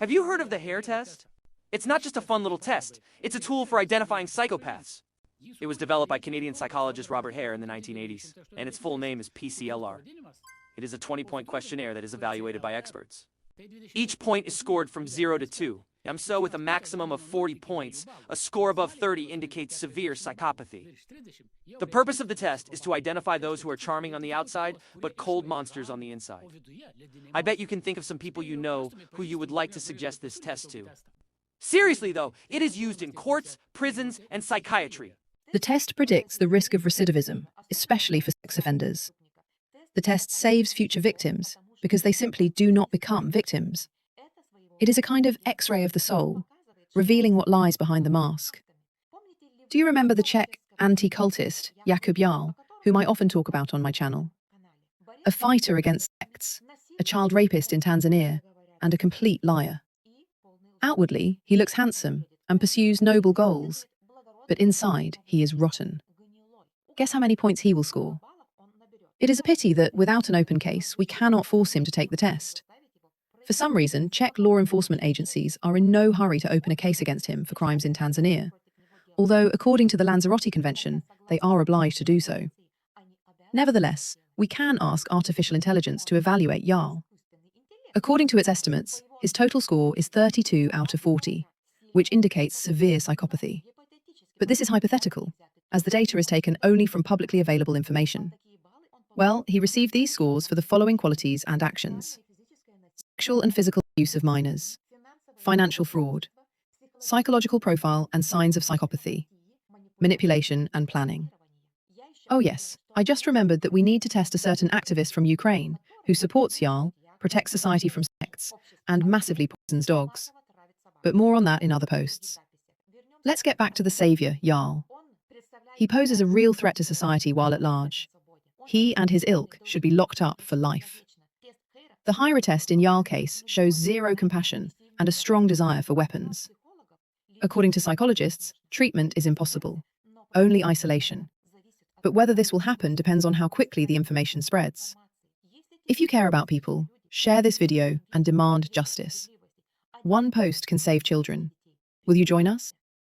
Have you heard of the Hare test? It's not just a fun little test, it's a tool for identifying psychopaths. It was developed by Canadian psychologist Robert Hare in the 1980s, and its full name is PCL-R. It is a 20-point questionnaire that is evaluated by experts. Each point is scored from 0 to 2. So with a maximum of 40 points, a score above 30 indicates severe psychopathy. The purpose of the test is to identify those who are charming on the outside, but cold monsters on the inside. I bet you can think of some people you know who you would like to suggest this test to. Seriously though, it is used in courts, prisons, and psychiatry. The test predicts the risk of recidivism, especially for sex offenders. The test saves future victims because they simply do not become victims. It is a kind of X-ray of the soul, revealing what lies behind the mask. Do you remember the Czech anti-cultist Jakub Jahl, whom I often talk about on my channel? A fighter against sects, a child rapist in Tanzania, and a complete liar. Outwardly, he looks handsome and pursues noble goals, but inside, he is rotten. Guess how many points he will score? It is a pity that, without an open case, we cannot force him to take the test. For some reason, Czech law enforcement agencies are in no hurry to open a case against him for crimes in Tanzania, although, according to the Lanzarote Convention, they are obliged to do so. Nevertheless, we can ask artificial intelligence to evaluate Jahl. According to its estimates, his total score is 32 out of 40, which indicates severe psychopathy. But this is hypothetical, as the data is taken only from publicly available information. Well, he received these scores for the following qualities and actions: sexual and physical abuse of minors, financial fraud, psychological profile and signs of psychopathy, manipulation and planning. Oh yes, I just remembered that we need to test a certain activist from Ukraine who supports Jahl, protects society from sects, and massively poisons dogs. But more on that in other posts. Let's get back to the savior, Jahl. He poses a real threat to society while at large. He and his ilk should be locked up for life. The Hare test in Jahl case shows zero compassion and a strong desire for weapons. According to psychologists, treatment is impossible, only isolation. But whether this will happen depends on how quickly the information spreads. If you care about people, share this video and demand justice. One post can save children. Will you join us?